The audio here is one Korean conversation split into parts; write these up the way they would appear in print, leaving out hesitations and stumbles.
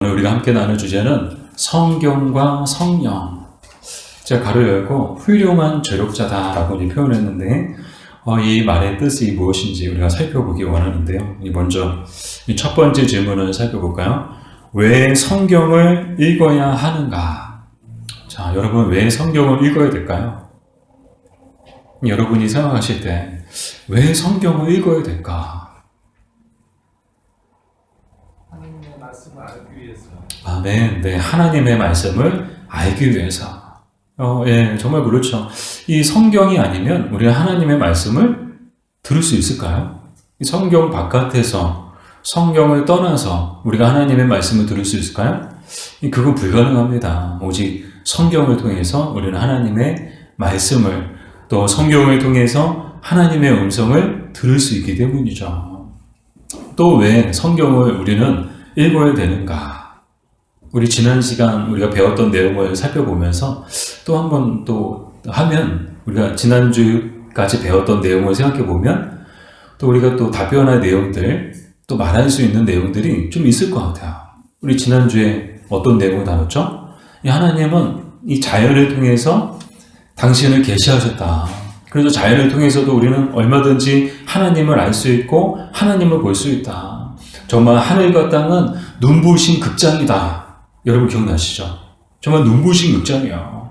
오늘 우리가 함께 나눌 주제는 성경과 성령. 제가 가로 열고 훌륭한 저력자다라고 표현했는데 이 말의 뜻이 무엇인지 우리가 살펴보기 원하는데요. 먼저 첫 번째 질문을 살펴볼까요? 왜 성경을 읽어야 하는가? 자, 여러분 왜 성경을 읽어야 될까요? 여러분이 생각하실 때 왜 성경을 읽어야 될까? 하나님의 말씀을 알기 위해서. 아멘. 네, 하나님의 말씀을 알기 위해서. 예, 정말 그렇죠. 이 성경이 아니면 우리가 하나님의 말씀을 들을 수 있을까요? 이 성경 바깥에서, 성경을 떠나서 우리가 하나님의 말씀을 들을 수 있을까요? 그건 불가능합니다. 오직 성경을 통해서 우리는 하나님의 말씀을, 또 성경을 통해서 하나님의 음성을 들을 수 있기 때문이죠. 또 왜 성경을 우리는 읽어야 되는가? 우리 지난 시간 우리가 배웠던 내용을 살펴보면서 또 한 번 또 하면 우리가 지난주까지 배웠던 내용을 생각해 보면 또 우리가 또 답변할 내용들, 또 말할 수 있는 내용들이 좀 있을 것 같아요. 우리 지난주에 어떤 내용을 다뤘죠? 하나님은 이 자연을 통해서 당신을 계시하셨다. 그래서 자연을 통해서도 우리는 얼마든지 하나님을 알 수 있고 하나님을 볼 수 있다. 정말 하늘과 땅은 눈부신 극장이다. 여러분 기억나시죠? 정말 눈부신 극장이야.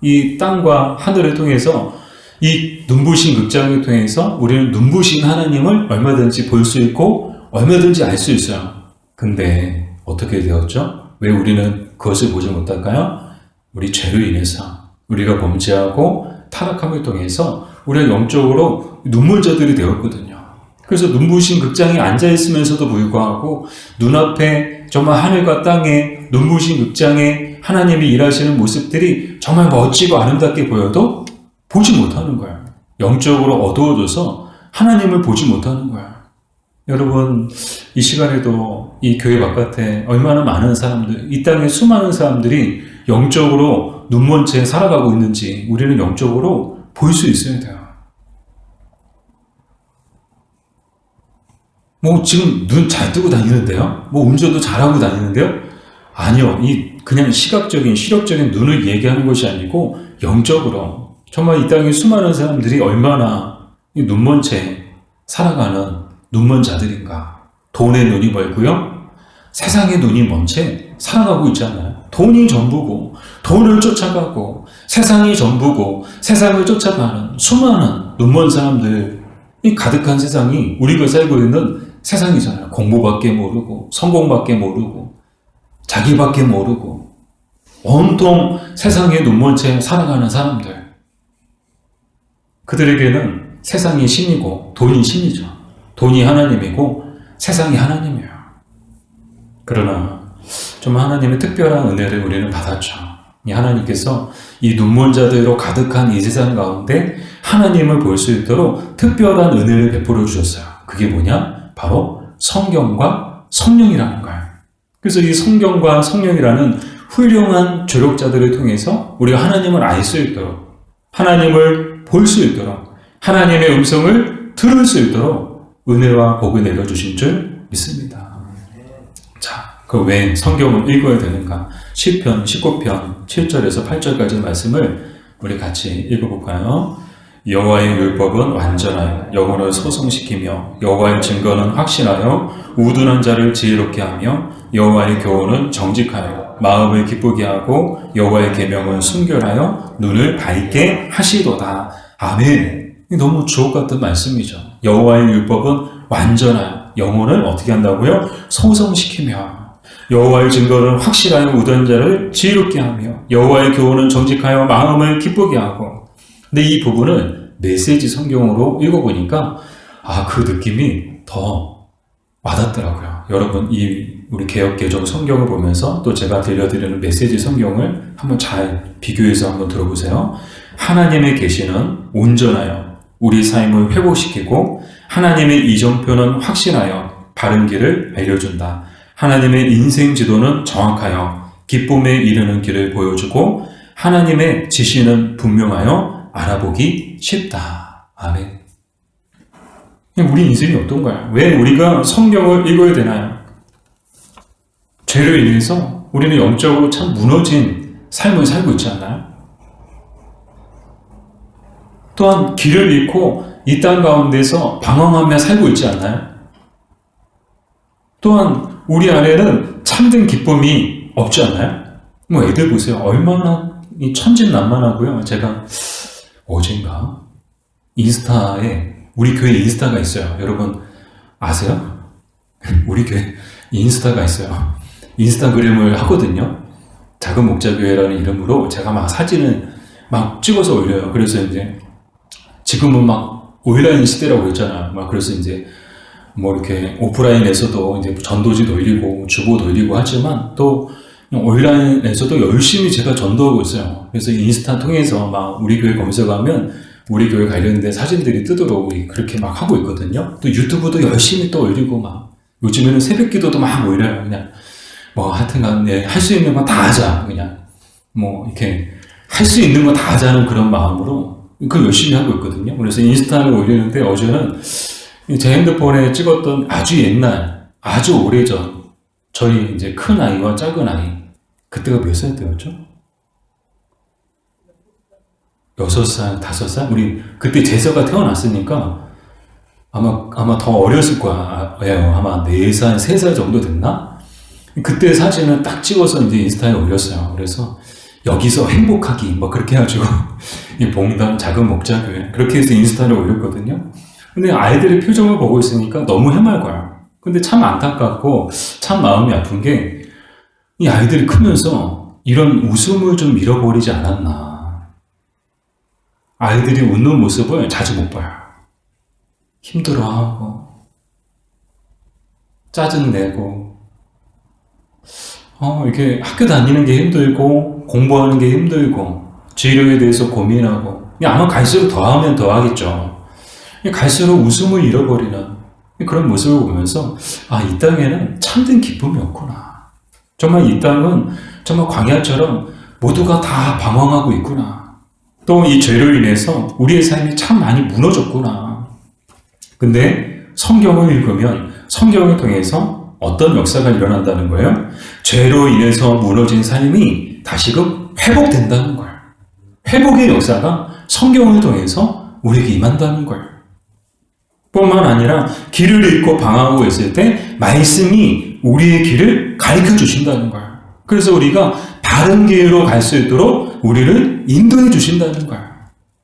이 땅과 하늘을 통해서 이 눈부신 극장을 통해서 우리는 눈부신 하나님을 얼마든지 볼 수 있고 얼마든지 알 수 있어요. 근데 어떻게 되었죠? 왜 우리는 그것을 보지 못할까요? 우리 죄로 인해서 우리가 범죄하고 타락함을 통해서 우리가 영적으로 눈물자들이 되었거든요. 그래서 눈부신 극장에 앉아있으면서도 불구하고 눈앞에 정말 하늘과 땅에 눈부신 극장에 하나님이 일하시는 모습들이 정말 멋지고 아름답게 보여도 보지 못하는 거예요. 영적으로 어두워져서 하나님을 보지 못하는 거예요. 여러분 이 시간에도 이 교회 바깥에 얼마나 많은 사람들, 이 땅에 수많은 사람들이 영적으로 눈먼 채 살아가고 있는지 우리는 영적으로 볼 수 있어야 돼요. 뭐 지금 눈 잘 뜨고 다니는데요? 뭐 운전도 잘하고 다니는데요? 아니요. 이 그냥 시각적인 시력적인 눈을 얘기하는 것이 아니고 영적으로 정말 이 땅에 수많은 사람들이 얼마나 이 눈먼 채 살아가는 눈먼 자들인가. 돈에 눈이 멀고요. 세상에 눈이 먼 채 살아가고 있잖아요. 돈이 전부고 돈을 쫓아가고 세상이 전부고 세상을 쫓아가는 수많은 눈먼 사람들이 가득한 세상이 우리가 살고 있는 세상이잖아요. 공부밖에 모르고 성공밖에 모르고 자기밖에 모르고 온통 세상에 눈먼 채 살아가는 사람들. 그들에게는 세상이 신이고 돈이 신이죠. 돈이 하나님이고 세상이 하나님이에요. 그러나 좀 하나님의 특별한 은혜를 우리는 받았죠. 이 하나님께서 이 눈먼 자들로 가득한 이 세상 가운데 하나님을 볼 수 있도록 특별한 은혜를 베풀어 주셨어요. 그게 뭐냐? 바로 성경과 성령이라는 거예요. 그래서 이 성경과 성령이라는 훌륭한 조력자들을 통해서 우리가 하나님을 알 수 있도록, 하나님을 볼 수 있도록, 하나님의 음성을 들을 수 있도록 은혜와 복을 내려주신 줄 믿습니다. 자, 그 왜 성경을 읽어야 되는가? 시편 19편 7절에서 8절까지 말씀을 우리 같이 읽어볼까요? 여호와의 율법은 완전하여 영혼을 소성시키며 여호와의 증거는 확신하여 우둔한 자를 지혜롭게 하며 여호와의 교훈은 정직하여 마음을 기쁘게 하고 여호와의 계명은 순결하여 눈을 밝게 하시도다. 아멘. 너무 주옥 같은 말씀이죠. 여호와의 율법은 완전하여 영혼을 어떻게 한다고요? 소성시키며 여호와의 증거는 확실하여 우둔한 자를 지혜롭게 하며 여호와의 교훈은 정직하여 마음을 기쁘게 하고. 근데 이 부분을 메시지 성경으로 읽어보니까 그 느낌이 더 와닿더라고요. 여러분 우리 개역개정 성경을 보면서 또 제가 들려드리는 메시지 성경을 한번 잘 비교해서 한번 들어보세요. 하나님의 계시는 온전하여 우리 삶을 회복시키고 하나님의 이정표는 확실하여 바른 길을 알려준다. 하나님의 인생 지도는 정확하여 기쁨에 이르는 길을 보여주고 하나님의 지시는 분명하여 알아보기 쉽다. 아멘. 우리 인생이 어떤가요? 왜 우리가 성경을 읽어야 되나요? 죄로 인해서 우리는 영적으로 참 무너진 삶을 살고 있지 않나요? 또한 길을 잃고 이 땅 가운데서 방황하며 살고 있지 않나요? 또한 우리 안에는 참된 기쁨이 없지 않나요? 뭐 애들 보세요. 얼마나 이 천진난만하고요. 제가 어젠가 인스타에 우리 교회 인스타가 있어요. 여러분 아세요? 우리 교회 인스타가 있어요. 인스타그램을 하거든요. 작은 목자교회라는 이름으로 제가 막 사진을 막 찍어서 올려요. 그래서 이제 지금은 막 온라인 시대라고 그랬잖아요. 막 그래서 이제 뭐 이렇게 오프라인에서도 이제 전도지 올리고 주보 올리고 하지만 또 온라인에서도 열심히 제가 전도하고 있어요. 그래서 인스타 통해서 막 우리 교회 검색하면 우리 교회 관련된 사진들이 뜨도록 그렇게 막 하고 있거든요. 또 유튜브도 열심히 또 올리고 막 요즘에는 새벽 기도도 막 올려요. 그냥 뭐 하여튼간 할 수 있는 거 다 하자. 그냥 뭐 이렇게 할 수 있는 거 다 하자는 그런 마음으로 그 열심히 하고 있거든요. 그래서 인스타를 올리는데 어제는 제 핸드폰에 찍었던 아주 옛날, 아주 오래전 저희 이제 큰 아이와 작은 아이 그때가 몇 살 때였죠? 6살, 5살? 우리 그때 제서가 태어났으니까 아마 더 어렸을 거예요. 아마 4살, 3살 정도 됐나? 그때 사진을 딱 찍어서 이제 인스타에 올렸어요. 그래서 여기서 행복하기 뭐 그렇게 해가지고 이 봉담 작은 목자교회 그렇게 해서 인스타를 올렸거든요. 근데 아이들의 표정을 보고 있으니까 너무 해맑아요. 근데 참 안타깝고 참 마음이 아픈 게 이 아이들이 크면서 이런 웃음을 좀 잃어버리지 않았나. 아이들이 웃는 모습을 자주 못 봐요. 힘들어하고 짜증내고 이렇게 학교 다니는 게 힘들고 공부하는 게 힘들고 진로에 대해서 고민하고 아마 갈수록 더하면 더하겠죠. 갈수록 웃음을 잃어버리는 그런 모습을 보면서 이 땅에는 참된 기쁨이 없구나. 정말 이 땅은 정말 광야처럼 모두가 다 방황하고 있구나. 또 이 죄로 인해서 우리의 삶이 참 많이 무너졌구나. 근데 성경을 읽으면 성경을 통해서 어떤 역사가 일어난다는 거예요? 죄로 인해서 무너진 삶이 다시금 회복된다는 거예요. 회복의 역사가 성경을 통해서 우리에게 임한다는 거예요. 뿐만 아니라 길을 잃고 방황하고 있을 때 말씀이 우리의 길을 가르쳐 주신다는 거예요. 그래서 우리가 바른 길로 갈 수 있도록 우리를 인도해 주신다는 거예요.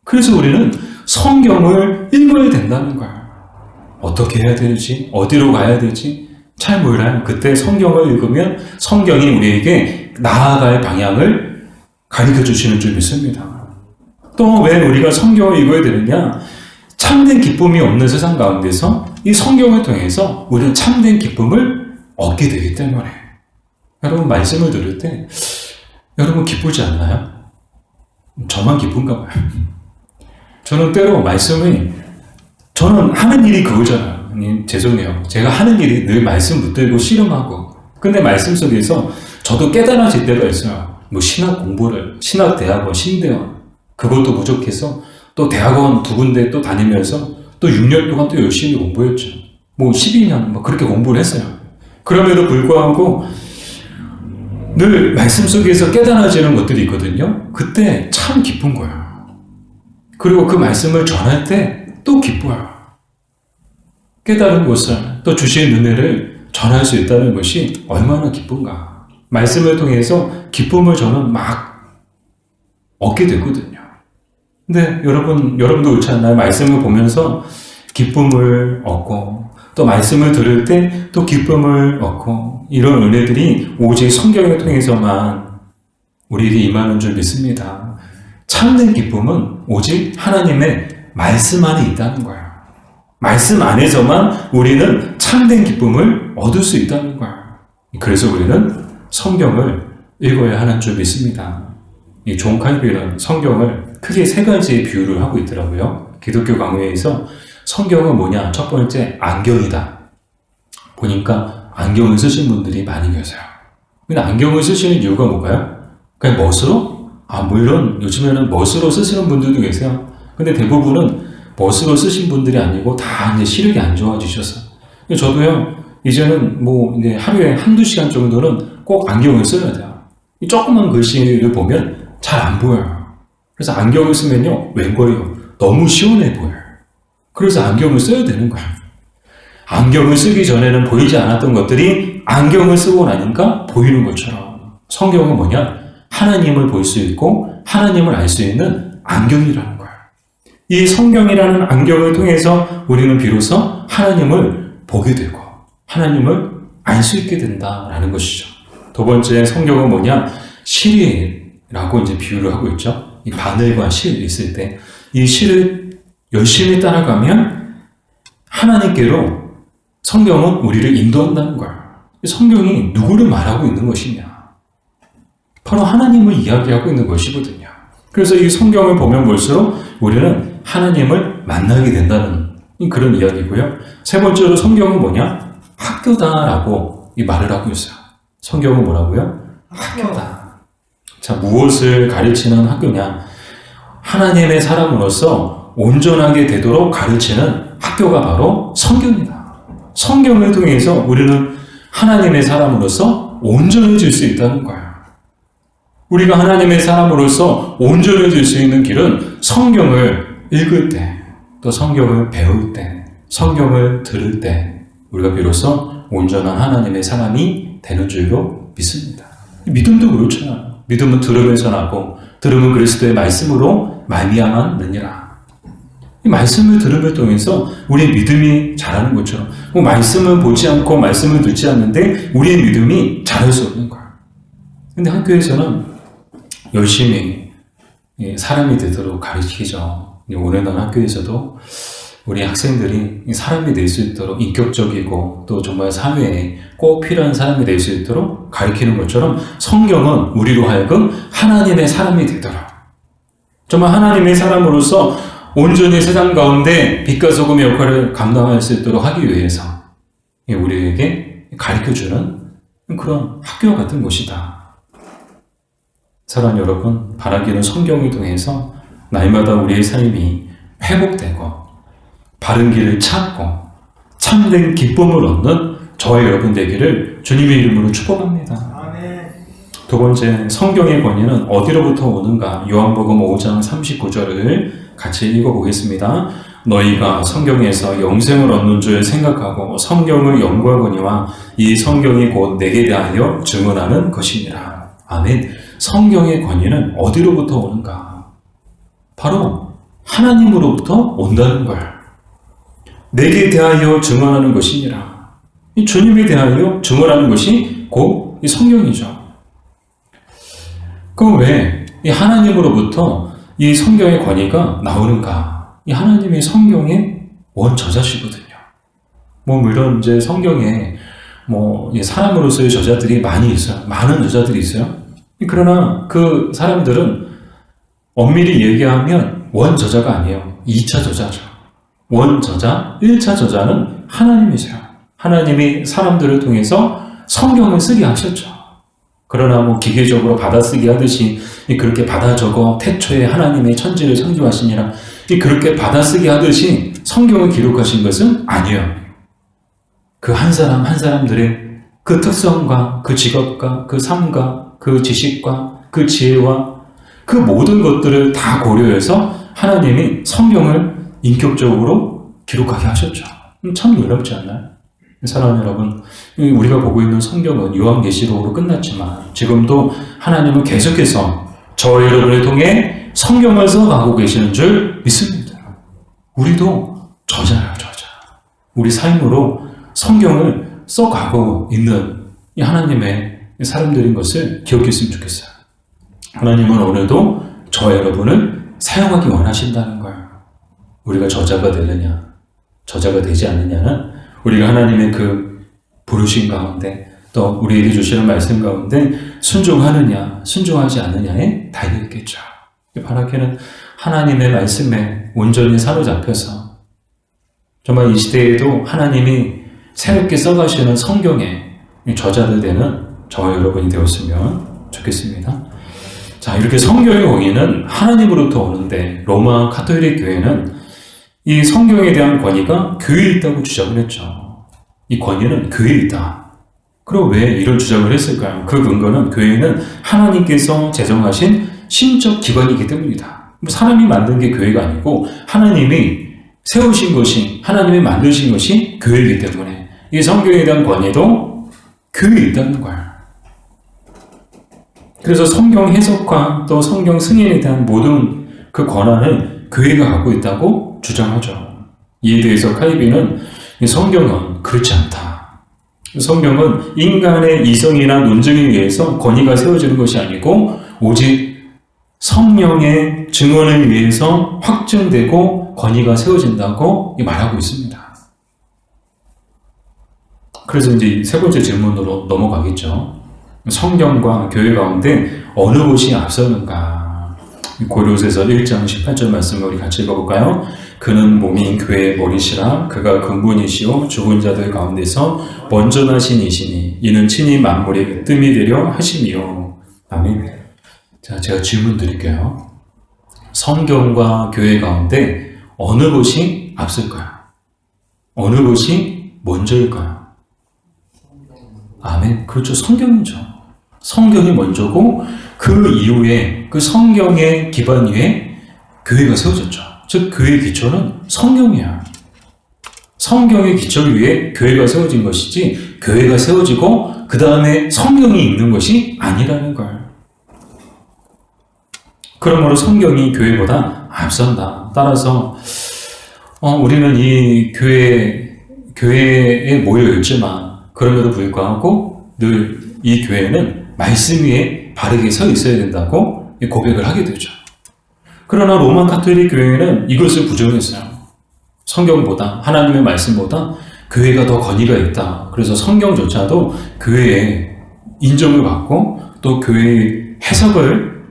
그래서 우리는 성경을 읽어야 된다는 거예요. 어떻게 해야 되는지, 어디로 가야 될지 잘 몰라요. 그때 성경을 읽으면 성경이 우리에게 나아갈 방향을 가르쳐 주시는 줄 믿습니다. 또 왜 우리가 성경을 읽어야 되느냐? 참된 기쁨이 없는 세상 가운데서 이 성경을 통해서 우리는 참된 기쁨을 얻게 되기 때문에 여러분 말씀을 들을 때 여러분 기쁘지 않나요? 저만 기쁜가 봐요. 저는 때로 말씀이 저는 하는 일이 그거잖아요. 죄송해요. 제가 하는 일이 늘 말씀 붙들고 씨름하고 근데 말씀 속에서 저도 깨달아질 때가 있어요. 뭐 신학 공부를 신학대학원, 신대원 그것도 부족해서 또 대학원 2군데 또 다니면서 또 6년 동안 또 열심히 공부했죠. 뭐 12년 뭐 그렇게 공부를 했어요. 그럼에도 불구하고 늘 말씀 속에서 깨달아지는 것들이 있거든요. 그때 참 기쁜 거예요. 그리고 그 말씀을 전할 때 또 기뻐요. 깨달은 것을 또 주신 은혜를 전할 수 있다는 것이 얼마나 기쁜가. 말씀을 통해서 기쁨을 저는 막 얻게 되거든요. 근데 여러분도 그렇지 않나요? 말씀을 보면서 기쁨을 얻고 또 말씀을 들을 때 또 기쁨을 얻고 이런 은혜들이 오직 성경을 통해서만 우리에게 임하는 줄 믿습니다. 참된 기쁨은 오직 하나님의 말씀 안에 있다는 거예요. 말씀 안에서만 우리는 참된 기쁨을 얻을 수 있다는 거예요. 그래서 우리는 성경을 읽어야 하는 줄 믿습니다. 이 존 칼빈은 성경을 크게 3가지의 비유를 하고 있더라고요. 기독교 강의에서 성경은 뭐냐? 첫 번째, 안경이다. 보니까 안경을 쓰신 분들이 많이 계세요. 근데 안경을 쓰시는 이유가 뭔가요? 그냥 멋으로? 물론 요즘에는 멋으로 쓰시는 분들도 계세요. 근데 대부분은 멋으로 쓰신 분들이 아니고 다 이제 시력이 안 좋아지셔서. 저도요, 이제는 뭐 이제 하루에 한두 시간 정도는 꼭 안경을 써야 돼요. 이 조그만 글씨를 보면 잘 안 보여요. 그래서 안경을 쓰면요, 웬걸요, 너무 시원해 보여요. 그래서 안경을 써야 되는 거예요. 안경을 쓰기 전에는 보이지 않았던 것들이 안경을 쓰고 나니까 보이는 것처럼 성경은 뭐냐? 하나님을 볼 수 있고 하나님을 알 수 있는 안경이라는 거예요. 이 성경이라는 안경을 통해서 우리는 비로소 하나님을 보게 되고 하나님을 알 수 있게 된다라는 것이죠. 두 번째, 성경은 뭐냐? 실이라고 이제 비유를 하고 있죠. 이 바늘과 실 있을 때 이 실을 열심히 따라가면 하나님께로 성경은 우리를 인도한다는 거예요. 성경이 누구를 말하고 있는 것이냐? 바로 하나님을 이야기하고 있는 것이거든요. 그래서 이 성경을 보면 볼수록 우리는 하나님을 만나게 된다는 그런 이야기고요. 세 번째로 성경은 뭐냐? 학교다라고 이 말을 하고 있어요. 성경은 뭐라고요? 학교다. 자, 무엇을 가르치는 학교냐? 하나님의 사람으로서 온전하게 되도록 가르치는 학교가 바로 성경이다. 성경을 통해서 우리는 하나님의 사람으로서 온전해질 수 있다는 거예요. 우리가 하나님의 사람으로서 온전해질 수 있는 길은 성경을 읽을 때, 또 성경을 배울 때, 성경을 들을 때 우리가 비로소 온전한 하나님의 사람이 되는 줄로 믿습니다. 믿음도 그렇잖아요. 믿음은 들음에서 나고 들음은 그리스도의 말씀으로 말미암았느니라. 이 말씀을 들음을 통해서 우리의 믿음이 자라는 것처럼 말씀을 보지 않고 말씀을 듣지 않는데 우리의 믿음이 자랄 수 없는 거예요. 근데 학교에서는 열심히 사람이 되도록 가르치죠. 오늘날 학교에서도 우리 학생들이 사람이 될 수 있도록 인격적이고 또 정말 사회에 꼭 필요한 사람이 될 수 있도록 가르치는 것처럼 성경은 우리로 하여금 하나님의 사람이 되도록 정말 하나님의 사람으로서 온전히 세상 가운데 빛과 소금의 역할을 감당할 수 있도록 하기 위해서 우리에게 가르쳐주는 그런 학교 같은 곳이다. 사랑하는 여러분, 바라기는 성경을 통해서 날마다 우리의 삶이 회복되고 바른 길을 찾고 참된 기쁨을 얻는 저와 여러분 되기를 주님의 이름으로 축복합니다. 두 번째, 성경의 권위는 어디로부터 오는가? 요한복음 5장 39절을 같이 읽어보겠습니다. 너희가 성경에서 영생을 얻는 줄 생각하고 성경을 연구하거니와 이 성경이 곧 내게 대하여 증언하는 것이니라. 아멘. 성경의 권위는 어디로부터 오는가? 바로 하나님으로부터 온다는 거예요. 내게 대하여 증언하는 것이니라. 이 주님에 대하여 증언하는 것이 곧 이 성경이죠. 그럼 왜 이 하나님으로부터 이 성경의 권위가 나오는가? 이 하나님이 성경의 원저자시거든요. 물론 이제 성경에 사람으로서의 저자들이 많이 있어요. 많은 저자들이 있어요. 그러나 그 사람들은 엄밀히 얘기하면 원저자가 아니에요. 2차 저자죠. 원저자, 1차 저자는 하나님이세요. 하나님이 사람들을 통해서 성경을 쓰게 하셨죠. 그러나 기계적으로 받아쓰기 하듯이 그렇게 받아 적어 태초에 하나님의 천지를 창조하시니라 그렇게 받아쓰기 하듯이 성경을 기록하신 것은 아니에요. 그 한 사람 한 사람들의 그 특성과 그 직업과 그 삶과 그 지식과 그 지혜와 그 모든 것들을 다 고려해서 하나님이 성경을 인격적으로 기록하게 하셨죠. 참 놀랍지 않나요? 사랑하는 여러분, 우리가 보고 있는 성경은 요한계시록으로 끝났지만 지금도 하나님은 계속해서 저와 여러분을 통해 성경을 써가고 계시는 줄 믿습니다. 우리도 저자예요, 저자. 우리 삶으로 성경을 써가고 있는 이 하나님의 사람들인 것을 기억했으면 좋겠어요. 하나님은 오늘도 저와 여러분을 사용하기 원하신다는 거예요. 우리가 저자가 되느냐, 저자가 되지 않느냐는 우리가 하나님의 그 부르심 가운데 또 우리에게 주시는 말씀 가운데 순종하느냐 순종하지 않느냐에 달려있겠죠. 바라기는 하나님의 말씀에 온전히 사로잡혀서 정말 이 시대에도 하나님이 새롭게 써가시는 성경의 저자들 되는 저와 여러분이 되었으면 좋겠습니다. 자, 이렇게 성경의 권위는 하나님으로부터 오는데 로마 가톨릭 교회는 이 성경에 대한 권위가 교회에 있다고 주장을 했죠. 이 권위는 교회에 있다. 그럼 왜 이런 주장을 했을까요? 그 근거는 교회는 하나님께서 제정하신 신적 기관이기 때문이다. 사람이 만든 게 교회가 아니고 하나님이 세우신 것이, 하나님이 만드신 것이 교회이기 때문에 이 성경에 대한 권위도 교회에 있다는 거야. 그래서 성경 해석과 또 성경 승인에 대한 모든 그 권한을 교회가 갖고 있다고 주장하죠. 이에 대해서 칼빈은 성경은 그렇지 않다. 성경은 인간의 이성이나 논증에 의해서 권위가 세워지는 것이 아니고 오직 성령의 증언을 위해서 확증되고 권위가 세워진다고 말하고 있습니다. 그래서 이제 세 번째 질문으로 넘어가겠죠. 성경과 교회 가운데 어느 것이 앞서는가? 고린도서에서 1장 18절 말씀을 우리 같이 읽어볼까요? 그는 몸인 교회의 머리시라. 그가 근본이시오 죽은 자들 가운데서 먼저 나신 이시니 이는 친히 만물의 뜸이 되려 하심이요. 아멘. 자, 제가 질문 드릴게요. 성경과 교회 가운데 어느 것이 앞설까요? 어느 것이 먼저일까요? 아멘. 그렇죠. 성경이죠. 성경이 먼저고 그 이후에 그 성경의 기반 위에 교회가 세워졌죠. 즉 교회의 기초는 성경이야. 성경의 기초 위에 교회가 세워진 것이지 교회가 세워지고 그 다음에 성경이 있는 것이 아니라는 걸. 그러므로 성경이 교회보다 앞선다. 따라서 우리는 이 교회에 모여 있지만 그럼에도 불구하고 늘 이 교회는 말씀 위에 바르게 서 있어야 된다고 고백을 하게 되죠. 그러나 로마 가톨릭 교회는 이것을 부정했어요. 성경보다, 하나님의 말씀보다 교회가 더 권위가 있다. 그래서 성경조차도 교회에 인정을 받고 또 교회의 해석을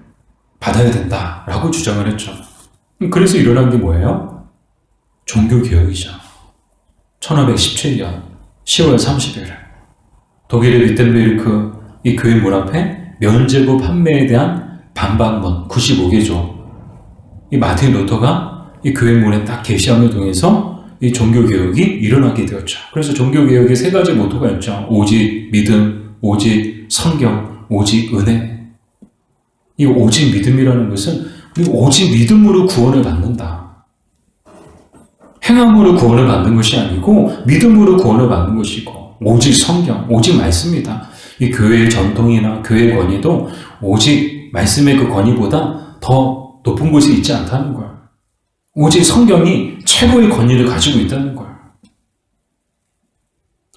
받아야 된다라고 주장을 했죠. 그래서 일어난 게 뭐예요? 종교개혁이죠. 1517년 10월 30일 독일의 리텐베르크 이 교회 문 앞에 면죄부 판매에 대한 반박문 95개조 이 마틴 루터가 이 교회 문에 딱 게시함을 통해서 이 종교개혁이 일어나게 되었죠. 그래서 종교개혁의 세 가지 모토가 있죠. 오직 믿음, 오직 성경, 오직 은혜. 이 오직 믿음이라는 것은 우리 오직 믿음으로 구원을 받는다. 행함으로 구원을 받는 것이 아니고 믿음으로 구원을 받는 것이고 오직 성경, 오직 말씀이다. 이 교회의 전통이나 교회의 권위도 오직 말씀의 그 권위보다 더 높은 곳에 있지 않다는 거야. 오직 성경이 최고의 권위를 가지고 있다는 거야.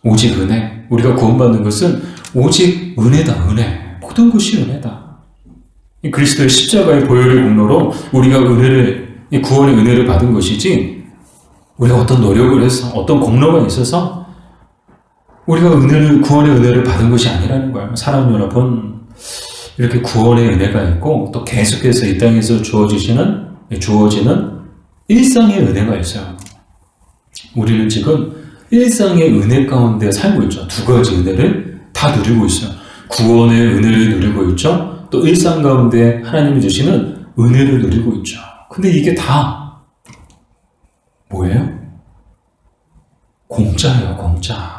오직 은혜. 우리가 구원받는 것은 오직 은혜다, 은혜. 모든 것이 은혜다. 이 그리스도의 십자가의 보혈의 공로로 우리가 이 구원의 은혜를 받은 것이지 우리가 어떤 노력을 해서 어떤 공로가 있어서 우리가 구원의 은혜를 받은 것이 아니라는 거예요. 사랑 여러분, 이렇게 구원의 은혜가 있고 또 계속해서 이 땅에서 주어지는 일상의 은혜가 있어요. 우리는 지금 일상의 은혜 가운데 살고 있죠. 두 가지 은혜를 다 누리고 있어요. 구원의 은혜를 누리고 있죠. 또 일상 가운데 하나님이 주시는 은혜를 누리고 있죠. 근데 이게 다 뭐예요? 공짜예요, 공짜.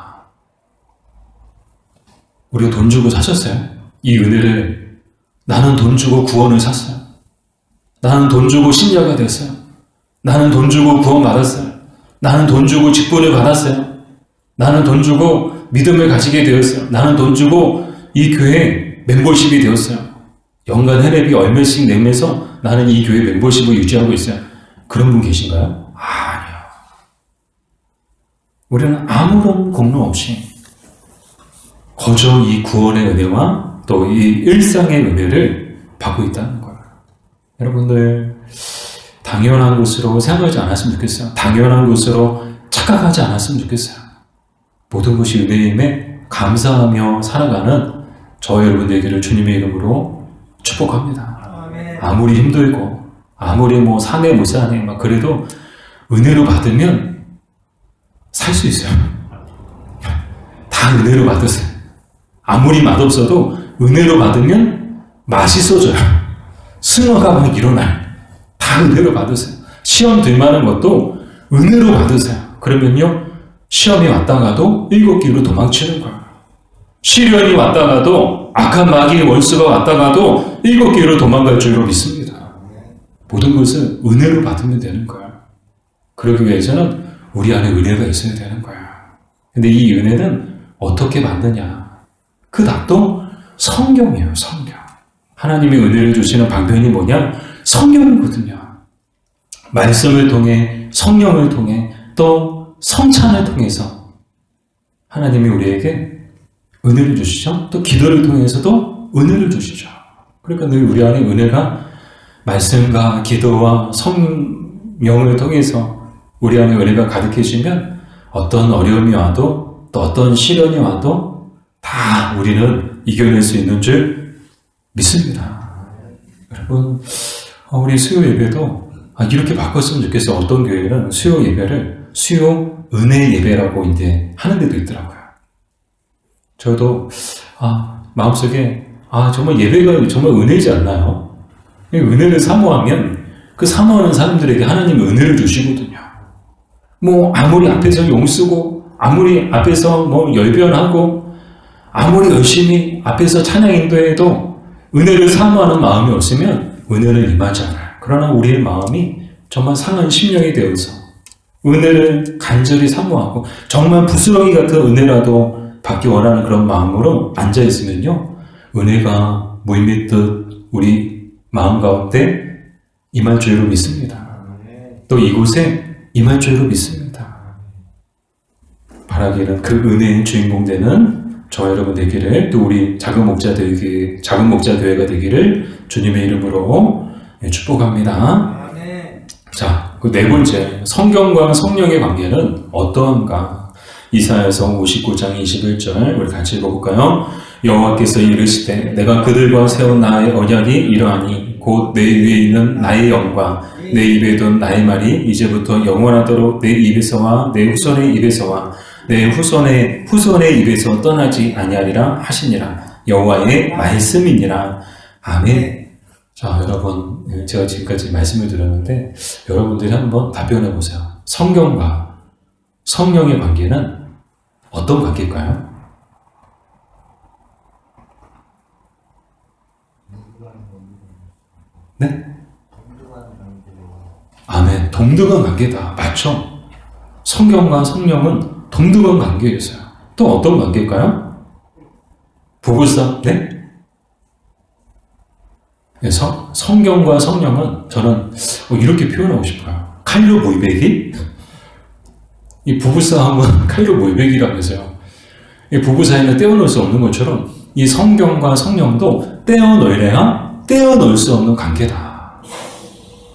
우리가 돈 주고 사셨어요? 이 은혜를 나는 돈 주고 구원을 샀어요. 나는 돈 주고 신자가 됐어요. 나는 돈 주고 구원 받았어요. 나는 돈 주고 직분을 받았어요. 나는 돈 주고 믿음을 가지게 되었어요. 나는 돈 주고 이 교회 멤버십이 되었어요. 연간 회례비 얼마씩 내면서 나는 이 교회 멤버십을 유지하고 있어요. 그런 분 계신가요? 아니요. 우리는 아무런 공로 없이 거저 이 구원의 은혜와 또 이 일상의 은혜를 받고 있다는 거예요. 여러분들 당연한 것으로 생각하지 않았으면 좋겠어요. 당연한 것으로 착각하지 않았으면 좋겠어요. 모든 것이 은혜임에 감사하며 살아가는 저 여러분 되기를 주님의 이름으로 축복합니다. 아무리 힘들고 아무리 사내 무사하네 그래도 은혜로 받으면 살 수 있어요. 다 은혜로 받으세요. 아무리 맛없어도 은혜로 받으면 맛있어져요. 승화가 막 일어나요. 다 은혜로 받으세요. 시험 될 만한 것도 은혜로 받으세요. 그러면요, 시험이 왔다가도 일곱 길로 도망치는 거야. 시련이 왔다가도 악한 마귀의 원수가 왔다가도 일곱 길로 도망갈 줄로 믿습니다. 모든 것은 은혜로 받으면 되는 거야. 그러기 위해서는 우리 안에 은혜가 있어야 되는 거야. 근데 이 은혜는 어떻게 받느냐? 그 답도 성경이에요. 성경. 하나님이 은혜를 주시는 방편이 뭐냐? 성경이거든요. 말씀을 통해, 성령을 통해, 또 성찬을 통해서 하나님이 우리에게 은혜를 주시죠. 또 기도를 통해서도 은혜를 주시죠. 그러니까 늘 우리 안에 은혜가 말씀과 기도와 성령을 통해서 우리 안에 은혜가 가득해지면 어떤 어려움이 와도 또 어떤 시련이 와도 다 우리는 이겨낼 수 있는 줄 믿습니다. 여러분, 우리 수요 예배도 이렇게 바꿨으면 좋겠어요. 어떤 교회는 수요 예배를 수요 은혜 예배라고 이제 하는 데도 있더라고요. 저도 마음속에 정말 예배가 정말 은혜지 않나요? 은혜를 사모하면 그 사모하는 사람들에게 하나님이 은혜를 주시거든요. 뭐 아무리 앞에서 용쓰고 아무리 앞에서 뭐 열변하고 아무리 열심히 앞에서 찬양 인도해도 은혜를 사모하는 마음이 없으면 은혜는 임하지 않아요. 그러나 우리의 마음이 정말 상한 심령이 되어서 은혜를 간절히 사모하고 정말 부스러기 같은 은혜라도 받기 원하는 그런 마음으로 앉아있으면요, 은혜가 물밀듯 우리 마음 가운데 임할 줄로 믿습니다. 또 이곳에 임할 줄로 믿습니다. 바라기는 그 은혜의 주인공 되는 저와 여러분 되기를, 또 우리 작은 목자 교회가 되기를 주님의 이름으로 축복합니다. 자, 그 네 번째, 성경과 성령의 관계는 어떠한가? 이사야서 59장 21절 우리 같이 읽어볼까요? 여호와께서 이르시되 내가 그들과 세운 나의 언약이 이러하니 곧 내 위에 있는 나의 영광 내 입에 둔 나의 말이 이제부터 영원하도록 내 입에서와 내 후손의 입에서와 내 후손의 입에서 떠나지 아니하리라 하시니라. 여호와의 말씀이니라. 아멘. 자, 여러분, 제가 지금까지 말씀을 드렸는데 여러분들이 한번 답변해 보세요. 성경과 성령의 관계는 어떤 관계일까요? 네? 아멘. 동등한 관계다. 맞죠? 성경과 성령은 동등한 관계였어요. 또 어떤 관계일까요? 부부싸움? 네? 성경과 성령은 저는 이렇게 표현하고 싶어요. 칼로 모이베기? 이 부부싸움은 칼로 모이베기라면서요. 이 부부 사이는 떼어놓을 수 없는 것처럼 이 성경과 성령도 떼어놓으려야 떼어놓을 수 없는 관계다.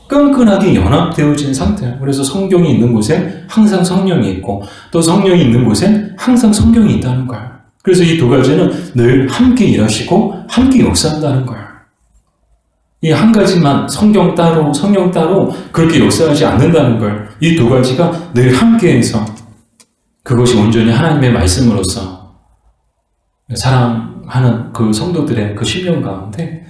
끈끈하게 연합되어진 상태예요. 그래서 성경이 있는 곳에 항상 성령이 있고 또 성령이 있는 곳에 항상 성경이 있다는 거예요. 그래서 이 두 가지는 늘 함께 일하시고 함께 역사한다는 거예요. 이 한 가지만 성경 따로 성령 따로 그렇게 역사하지 않는다는 걸, 이 두 가지가 늘 함께해서 그것이 온전히 하나님의 말씀으로서 사랑하는 그 성도들의 그 심령 가운데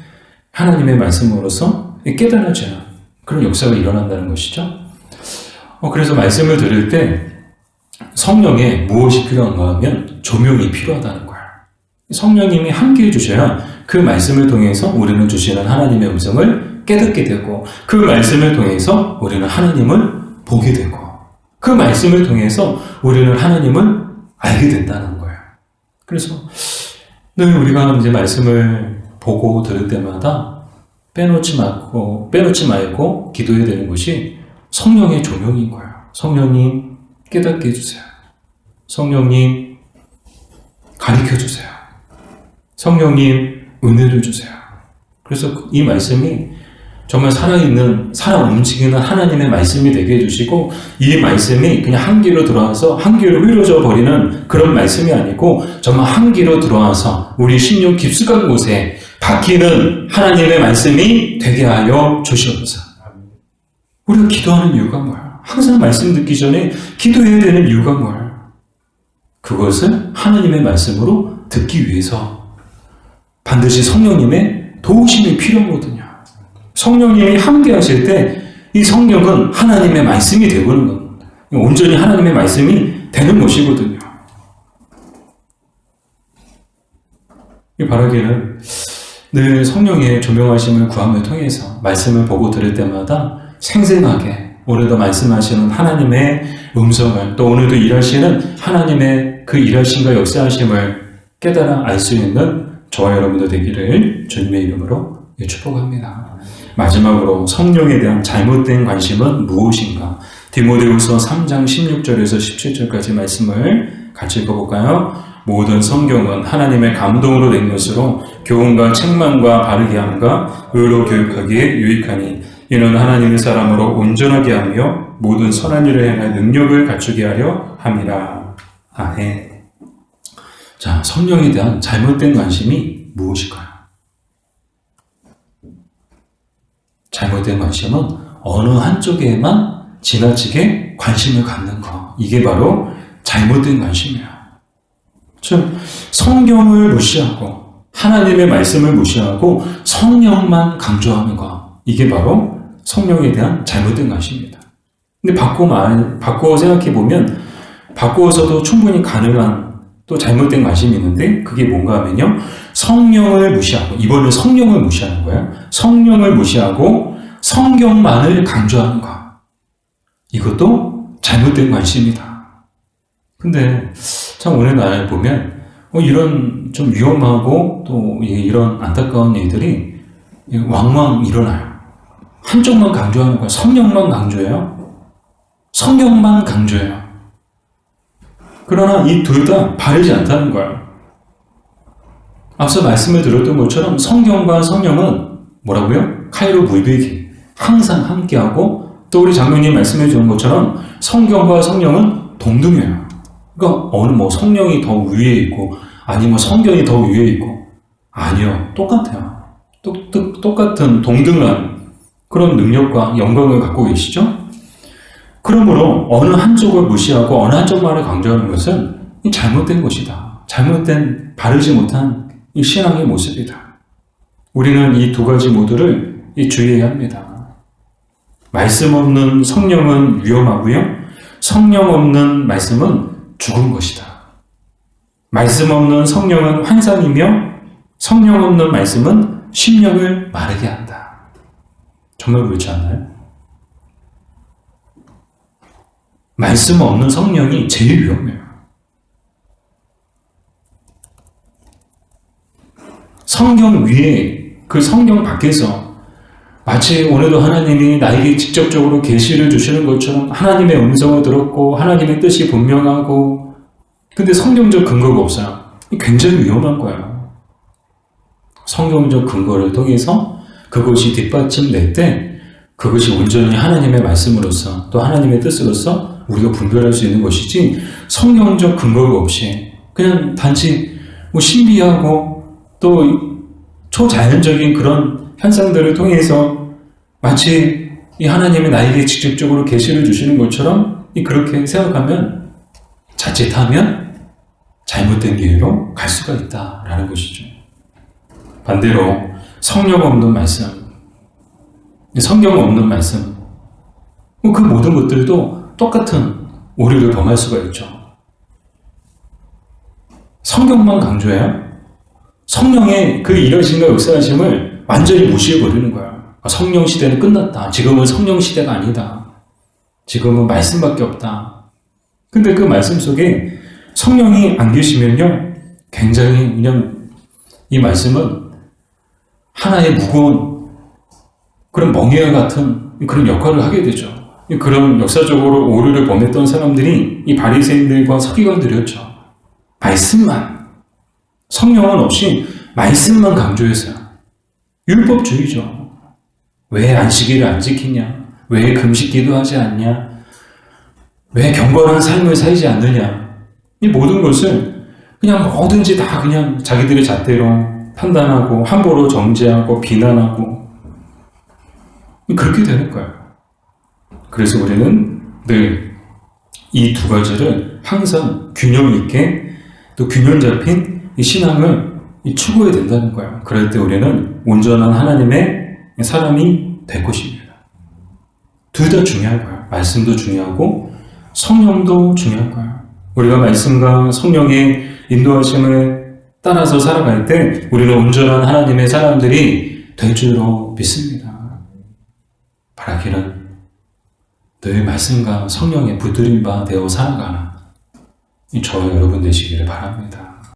하나님의 말씀으로서 깨달아지는 그런 역사가 일어난다는 것이죠. 그래서 말씀을 들을 때 성령에 무엇이 필요한가 하면 조명이 필요하다는 거예요. 성령님이 함께 해주셔야 그 말씀을 통해서 우리는 주시는 하나님의 음성을 깨닫게 되고 그 말씀을 통해서 우리는 하나님을 보게 되고 그 말씀을 통해서 우리는 하나님을 알게 된다는 거예요. 그래서 늘 우리가 이제 말씀을 보고 들을 때마다 빼놓지 말고 기도해야 되는 것이 성령의 조명인 거예요. 성령님 깨닫게 해주세요. 성령님 가르쳐 주세요. 성령님 은혜를 주세요. 그래서 이 말씀이 정말 살아 움직이는 하나님의 말씀이 되게 해주시고 이 말씀이 그냥 한 귀로 들어와서 한 귀로 흐려져 버리는 그런 말씀이 아니고 정말 한 귀로 들어와서 우리 심령 깊숙한 곳에 박히는 하나님의 말씀이 되게 하여 주시옵소서. 우리가 기도하는 이유가 뭐야? 항상 말씀 듣기 전에 기도해야 되는 이유가 뭐야? 그것을 하나님의 말씀으로 듣기 위해서 반드시 성령님의 도우심이 필요하거든요. 성령님이 함께 하실 때 이 성령은 하나님의 말씀이 되어버리는 겁니다. 온전히 하나님의 말씀이 되는 것이거든요. 이 바라기는 늘 성령의 조명하심을 구함을 통해서 말씀을 보고 들을 때마다 생생하게 오늘도 말씀하시는 하나님의 음성을, 또 오늘도 일하시는 하나님의 그 일하심과 역사하심을 깨달아 알 수 있는 저와 여러분들 되기를 주님의 이름으로 축복합니다. 마지막으로 성령에 대한 잘못된 관심은 무엇인가? 디모데후서 3장 16절에서 17절까지 말씀을 같이 읽어볼까요? 모든 성경은 하나님의 감동으로 된 것으로 교훈과 책망과 바르게 함과 의로 교육하기에 유익하니 이는 하나님의 사람으로 온전하게 하며 모든 선한 일을 행할 능력을 갖추게 하려 함이라. 아멘. 자, 성령에 대한 잘못된 관심이 무엇일까요? 잘못된 관심은 어느 한쪽에만 지나치게 관심을 갖는 것. 이게 바로 잘못된 관심이야. 즉, 성경을 무시하고 하나님의 말씀을 무시하고 성령만 강조하는 것. 이게 바로 성령에 대한 잘못된 관심입니다. 근데 바꾸어 생각해보면 바꾸어서도 충분히 가능한 또 잘못된 관심이 있는데 그게 뭔가 하면요. 성령을 무시하고, 이번에 성령을 무시하는 거예요. 성령을 무시하고 성경만을 강조하는 것. 이것도 잘못된 관심이다. 근데 참 오늘날 보면 이런 좀 위험하고 또 이런 안타까운 일들이 왕왕 일어나요. 한쪽만 강조하는 거예요. 성령만 강조해요. 성경만 강조해요. 그러나 이 둘 다 바르지 않다는 거예요. 앞서 말씀을 드렸던 것처럼 성경과 성령은 뭐라고요? 칼로 물베기. 항상 함께하고, 또 우리 장로님 말씀해 주는 것처럼 성경과 성령은 동등해요. 그러니까 어느 성령이 더 위에 있고 아니면 성경이 더 위에 있고, 아니요. 똑같아요. 똑같은 동등한 그런 능력과 영광을 갖고 계시죠? 그러므로 어느 한쪽을 무시하고 어느 한쪽만을 강조하는 것은 잘못된 것이다. 잘못된, 바르지 못한 이 신앙의 모습이다. 우리는 이 두 가지 모두를 주의해야 합니다. 말씀 없는 성령은 위험하고요. 성령 없는 말씀은 죽은 것이다. 말씀 없는 성령은 환상이며 성령 없는 말씀은 심령을 마르게 한다. 정말 그렇지 않나요? 말씀 없는 성령이 제일 위험해요. 성경 위에, 그 성경 밖에서 마치 오늘도 하나님이 나에게 직접적으로 계시를 주시는 것처럼 하나님의 음성을 들었고 하나님의 뜻이 분명하고, 근데 성경적 근거가 없어요. 굉장히 위험한 거예요. 성경적 근거를 통해서 그것이 뒷받침될 때 그것이 온전히 하나님의 말씀으로서 또 하나님의 뜻으로서 우리가 분별할 수 있는 것이지, 성경적 근거가 없이 그냥 단지 신비하고 또 초자연적인 그런 현상들을 통해서 마치 이 하나님이 나에게 직접적으로 계시를 주시는 것처럼 그렇게 생각하면 자칫하면 잘못된 길로 갈 수가 있다라는 것이죠. 반대로 성령 없는 말씀, 성경 없는 말씀, 그 모든 것들도 똑같은 오류를 범할 수가 있죠. 성경만 강조해요. 성령의 그 일하심과 역사하심을 완전히 무시해버리는 거야. 성령 시대는 끝났다. 지금은 성령 시대가 아니다. 지금은 말씀밖에 없다. 근데 그 말씀 속에 성령이 안 계시면요, 굉장히 그냥 이 말씀은 하나의 무거운 그런 멍에와 같은 그런 역할을 하게 되죠. 그런 역사적으로 오류를 범했던 사람들이 이 바리새인들과 서기관들이었죠. 말씀만, 성령은 없이 말씀만 강조했어요. 율법주의죠. 왜 안식일을 안 지키냐? 왜 금식기도 하지 않냐? 왜 경건한 삶을 살지 않느냐? 이 모든 것을 그냥 뭐든지 다 그냥 자기들의 잣대로 판단하고 함부로 정죄하고 비난하고 그렇게 되는 거예요. 그래서 우리는 늘 이 두 가지를 항상 균형 있게 또 균형 잡힌 이 신앙을 추구해야 된다는 거예요. 그럴 때 우리는 온전한 하나님의 사람이 될 것입니다. 둘 다 중요한 거예요. 말씀도 중요하고 성령도 중요한 거예요. 우리가 말씀과 성령의 인도하심을 따라서 살아갈 때 우리는 온전한 하나님의 사람들이 될 줄로 믿습니다. 바라기는 늘 말씀과 성령에 붙들린 바 되어 살아가는 저와 여러분 되시기를 바랍니다.